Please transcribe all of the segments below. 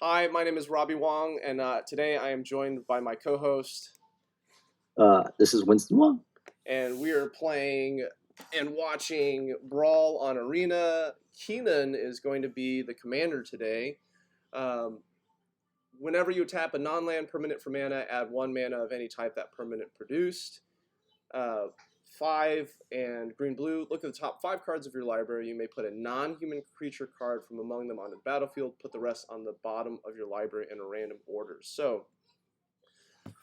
Hi, my name is Robbie Wong, and today I am joined by my co-host. This is Winston Wong. And we are playing and watching Brawl on Arena. Kinnan is going to be the commander today. Whenever you tap a non-land permanent for mana, add 1 mana of any type that permanent produced. 5 and green-blue. Look at the top 5 cards of your library. You may put a non-human creature card from among them on the battlefield. Put the rest on the bottom of your library in a random order. So,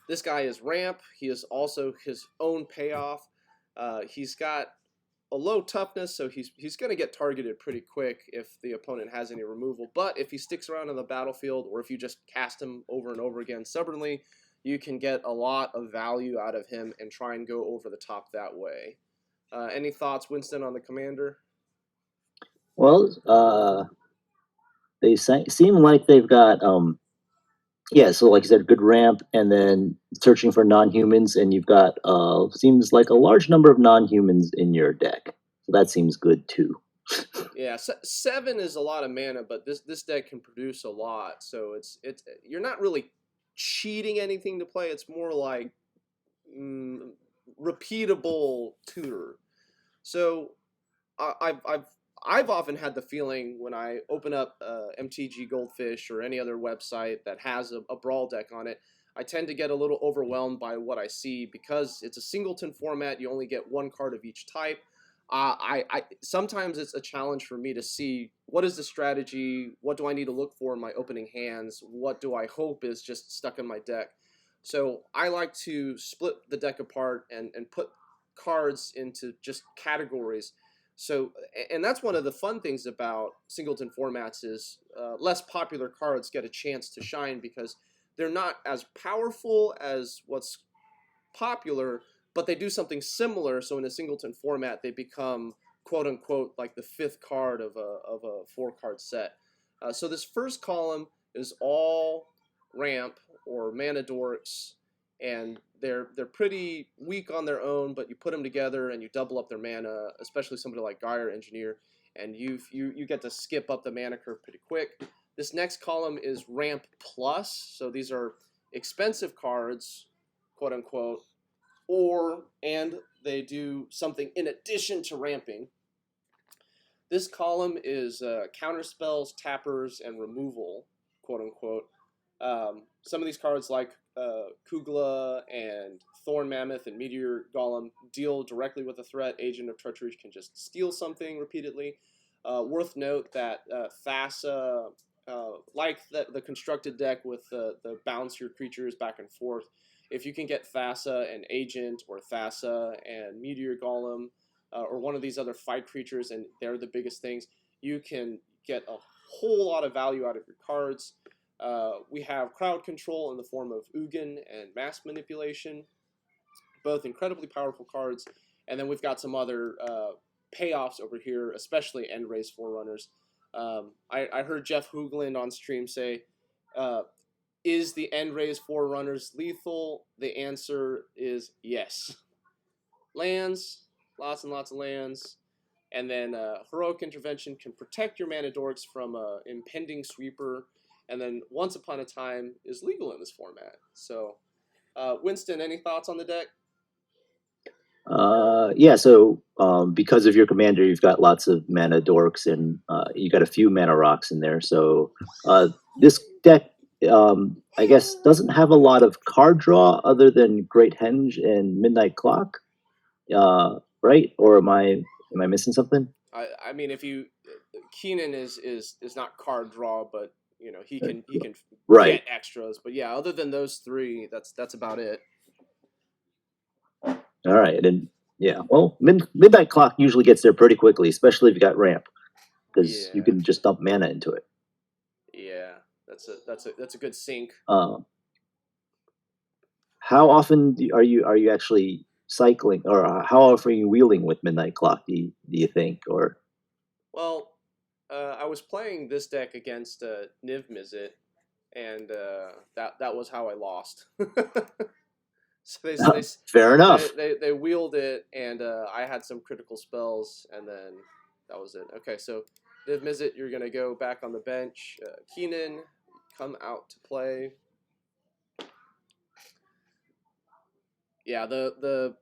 this guy is ramp. He is also his own payoff. He's got a low toughness, so he's going to get targeted pretty quick if the opponent has any removal. But if he sticks around on the battlefield, or if you just cast him over and over again stubbornly, you can get a lot of value out of him and try and go over the top that way. Any thoughts, Winston, on the commander? Well, they seem like they've got, so like you said, good ramp, and then searching for non-humans, and you've got, seems like a large number of non-humans in your deck. So that seems good too. Yeah, 7 is a lot of mana, but this deck can produce a lot. So it's you're not really cheating anything to play. It's more like repeatable tutor. So I've often had the feeling when I open up MTG Goldfish or any other website that has a Brawl deck on it, I tend to get a little overwhelmed by what I see because it's a singleton format. You only get 1 card of each type. I sometimes it's a challenge for me to see what is the strategy, what do I need to look for in my opening hands, what do I hope is just stuck in my deck. So I like to split the deck apart and put cards into just categories. So, and that's one of the fun things about singleton formats is less popular cards get a chance to shine because they're not as powerful as what's popular, but they do something similar. So in a singleton format, they become quote unquote like the 5th card of a 4-card set. So this first column is all ramp or mana dorks, and they're pretty weak on their own, but you put them together and you double up their mana, especially somebody like Gyre Engineer, and you get to skip up the mana curve pretty quick. This next column is ramp plus, so these are expensive cards, quote unquote, and they do something in addition to ramping. This column is counter spells, tappers, and removal, quote unquote. Some of these cards like Kugla and Thorn Mammoth and Meteor Golem deal directly with a threat. Agent of Treachery can just steal something repeatedly. Worth note that Thassa, like the constructed deck with the bounce your creatures back and forth, if you can get Thassa and Agent or Thassa and Meteor Golem or one of these other fight creatures, and they're the biggest things, you can get a whole lot of value out of your cards. We have crowd control in the form of Ugin and mass manipulation, both incredibly powerful cards. And then we've got some other payoffs over here, especially End-Raze Forerunners. I heard Jeff Hoogland on stream say, is the End-Raze Forerunners lethal? The answer is yes. Lands, lots and lots of lands. And then Heroic Intervention can protect your mana dorks from an impending sweeper. And then Once Upon a Time is legal in this format. So, Winston, any thoughts on the deck? So because of your commander, you've got lots of mana dorks, and you got a few mana rocks in there. So this deck, I guess, doesn't have a lot of card draw other than Great Henge and Midnight Clock, right? Or am I missing something? I mean, if you Kinnan is not card draw, but you know he can right. get extras. But yeah, other than those 3, that's about it. All right, and yeah, well, Midnight Clock usually gets there pretty quickly, especially if you got ramp, because you can just dump mana into it. Yeah, that's a good sink. How often are you actually cycling, or how often are you wheeling with Midnight Clock? Do you think, or? Well, I was playing this deck against Niv Mizzet, and that was how I lost. So they fair enough. They wheeled it, and I had some critical spells, and then that was it. Okay, so Niv Mizzet, you're gonna go back on the bench. Kinnan, come out to play. Yeah, the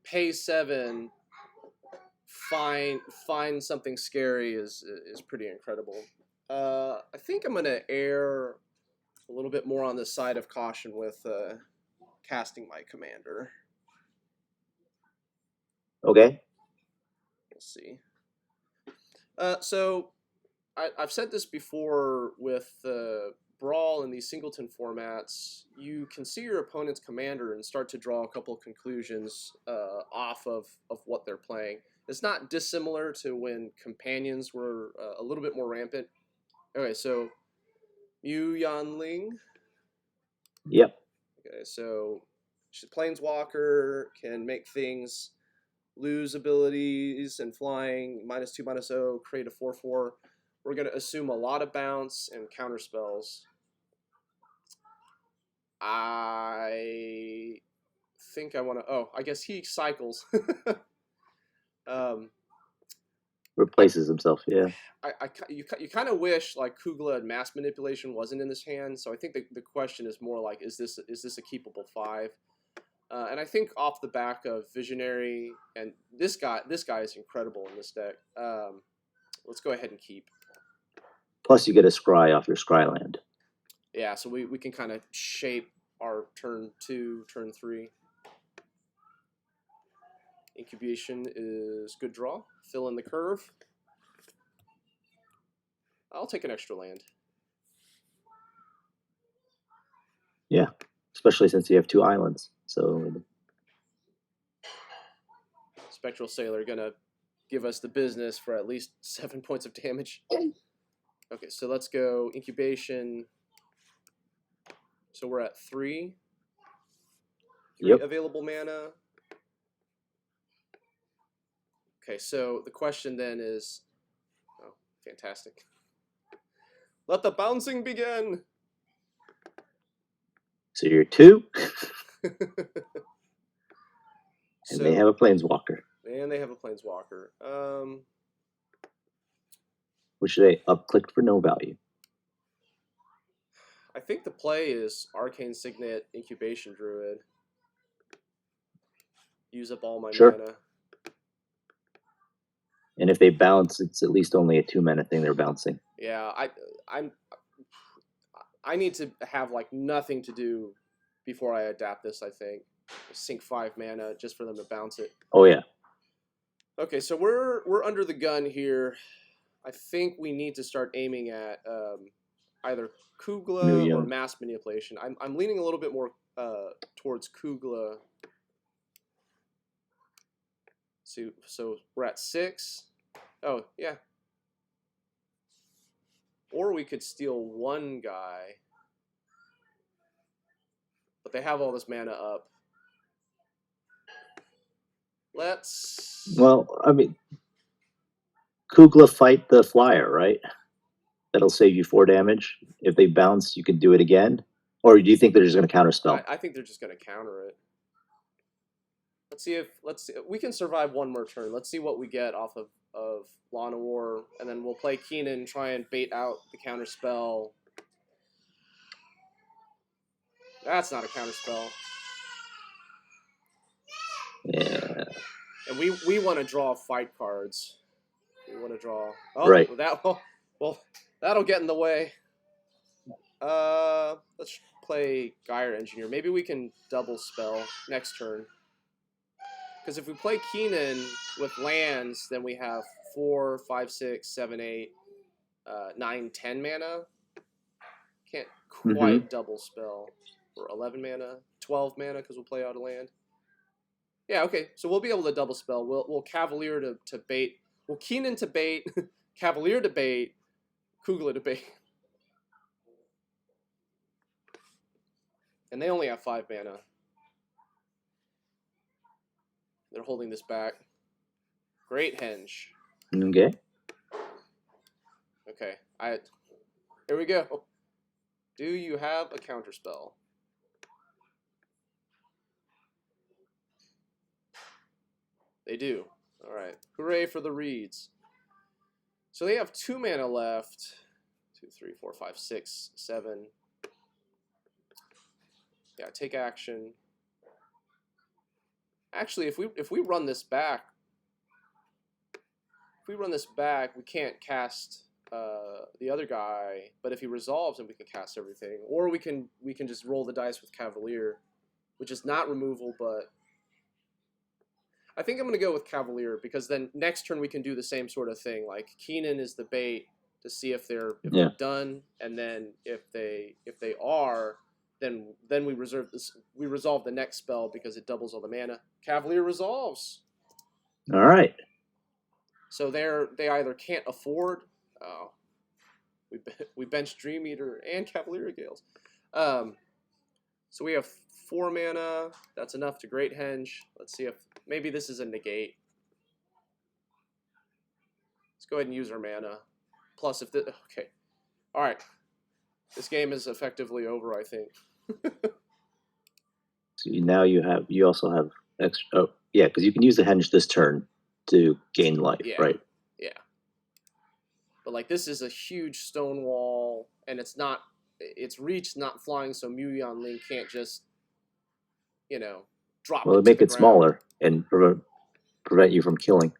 pay 7 find something scary is pretty incredible. I think I'm gonna err a little bit more on the side of caution with casting my commander. Okay. We'll see. So I've said this before with Brawl and these singleton formats. You can see your opponent's commander and start to draw a couple of conclusions off of what they're playing. It's not dissimilar to when companions were a little bit more rampant. Okay, so Yanling. Yep. Okay, so she's a planeswalker, can make things lose abilities and flying, -2, -0, create a 4/4. We're going to assume a lot of bounce and counter spells. I think I want to... Oh, I guess he cycles. Replaces himself, yeah. You kind of wish like Kugla and Mass Manipulation wasn't in this hand, so I think the question is more like, is this a keepable 5? And I think off the back of Visionary, and this guy is incredible in this deck. Let's go ahead and keep. Plus you get a scry off your scry land. Yeah, so we can kind of shape our turn 2, turn 3. Incubation is good draw. Fill in the curve. I'll take an extra land. Yeah, especially since you have 2 islands. So Spectral Sailor gonna give us the business for at least 7 points of damage. Okay, so let's go Incubation. So we're at 3. 3 Yep. available mana. Okay, so the question then is, oh, fantastic. Let the bouncing begin. So you're 2, and So, they have a planeswalker. And they have a planeswalker. Which they upclicked for no value. I think the play is Arcane Signet, Incubation Druid. Use up all my mana. And if they bounce, it's at least only a 2 mana thing they're bouncing. Yeah, I need to have like nothing to do before I adapt this, I think. Sink 5 mana just for them to bounce it. Oh yeah. Okay, so we're under the gun here. I think we need to start aiming at either Kugla or Mass Manipulation. I'm leaning a little bit more towards Kugla. So we're at 6. Oh, yeah. Or we could steal one guy. But they have all this mana up. Let's... Well, I mean, Kugla fight the flyer, right? That'll save you 4 damage. If they bounce, you can do it again. Or do you think they're just going to counterspell? I think they're just going to counter it. Let's see. We can survive one more turn. Let's see what we get off of Llanowar, and then we'll play Kinnan, try and bait out the counterspell. That's not a counterspell. Yeah. And we want to draw fight cards. We want to draw. Oh, right. Well, that'll get in the way. Let's play Gyre Engineer. Maybe we can double spell next turn. Because if we play Kinnan with lands, then we have 4, 5, 6, 7, 8, 9, 10 mana. Can't quite double spell. Or 11 mana, 12 mana because we'll play out a land. Yeah, okay. So we'll be able to double spell. We'll Cavalier to bait. We'll Kinnan to bait, Cavalier to bait, Kugla to bait. And they only have 5 mana. They're holding this back. Great Henge. Okay. Okay. Here we go. Do you have a counterspell? They do. All right. Hooray for the reeds. So they have 2 mana left. 2, 3, 4, 5, 6, 7. Yeah, take action. Actually, if we run this back, we can't cast the other guy. But if he resolves, then we can cast everything, or we can just roll the dice with Cavalier, which is not removal, but I think I'm gonna go with Cavalier because then next turn we can do the same sort of thing. Like Kinnan is the bait to see if they're done, and then if they are, then we resolve the next spell because it doubles all the mana. Cavalier resolves. All right. So they either can't afford. Oh, we bench Dream Eater and Cavalier Gales. So we have 4 mana. That's enough to Great Henge. Let's see if maybe this is a negate. Let's go ahead and use our mana. Plus, if the okay, all right, this game is effectively over, I think. So now you also have extra. Oh, yeah, because you can use the henge this turn to gain life, right? Yeah. But like this is a huge stone wall, and its reach not flying, so Yanling can't just drop. Well, make it smaller and prevent you from killing.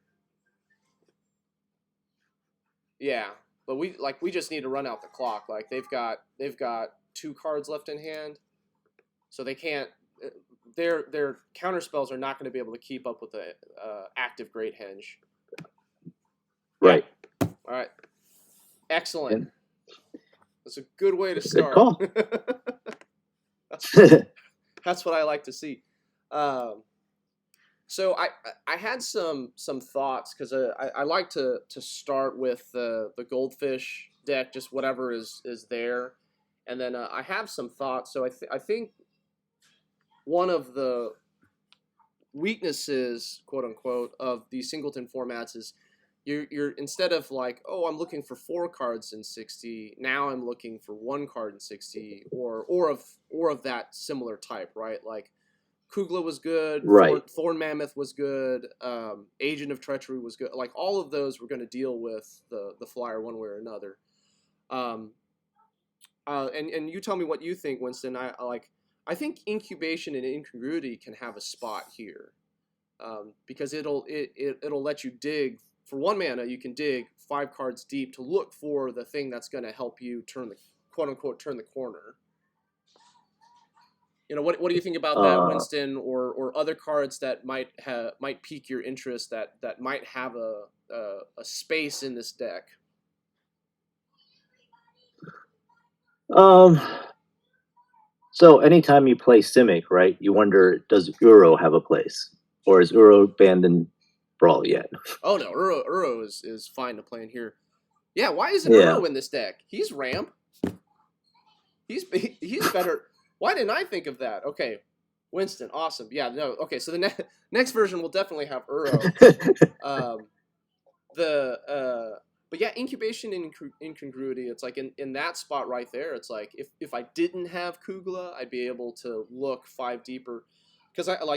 Yeah, but we just need to run out the clock. Like they've got 2 cards left in hand, so they can't. Their counter spells are not going to be able to keep up with the active Great Henge. Right. Yeah. All right. Excellent. That's a good way to start. Good call. That's what I like to see. So I had some thoughts because I like to start with the Goldfish deck, just whatever is there, and then I have some thoughts. So I think one of the weaknesses, quote unquote, of these singleton formats is you're instead of like, oh, I'm looking for 4 cards in 60, now I'm looking for 1 card in 60, or of that similar type, right? Like Kugla was good, right? Thorn Mammoth was good, Agent of Treachery was good. Like all of those were going to deal with the flyer one way or another. And you tell me what you think, Winston. I think Incubation and Incongruity can have a spot here, because it'll let you dig for 1 mana. You can dig 5 cards deep to look for the thing that's going to help you turn the quote unquote turn the corner. What do you think about that, Winston, or other cards that might pique your interest that might have a space in this deck? So anytime you play Simic, right, you wonder, does Uro have a place? Or is Uro banned in Brawl yet? Oh no, Uro is fine to play in here. Yeah, why isn't Uro in this deck? He's ramp. He's better. Why didn't I think of that? Okay, Winston, awesome. Yeah, no, okay, so the next version will definitely have Uro. But yeah, Incubation and Incongruity, it's like in that spot right there, it's like if I didn't have Kugla, I'd be able to look 5 deeper. Because I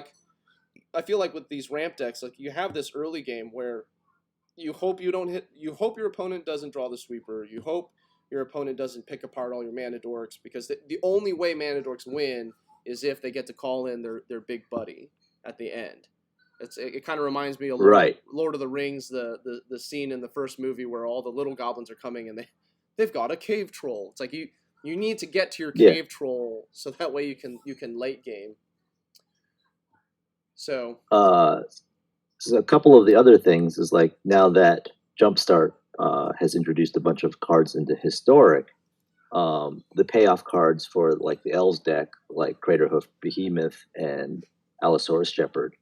feel like with these ramp decks, like you have this early game where you hope you hope your opponent doesn't draw the sweeper, you hope your opponent doesn't pick apart all your mana dorks, because the only way mana dorks win is if they get to call in their big buddy at the end. It kind of reminds me of Lord of the Rings, the scene in the first movie where all the little goblins are coming and they've got a cave troll. It's like you need to get to your cave troll so that way you can late game. So a couple of the other things is like now that Jumpstart has introduced a bunch of cards into Historic, the payoff cards for like the Elves deck, like Craterhoof Behemoth and Allosaurus Shepherd,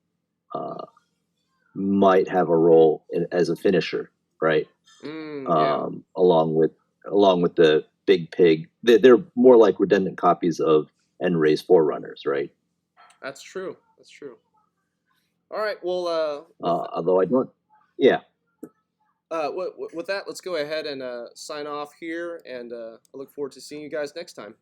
might have a role as a finisher, right? Along with the Big Pig. They're more like redundant copies of End-Raze Forerunners, right? That's true. All right, well... although I don't... Yeah. With that, let's go ahead and sign off here, and I look forward to seeing you guys next time.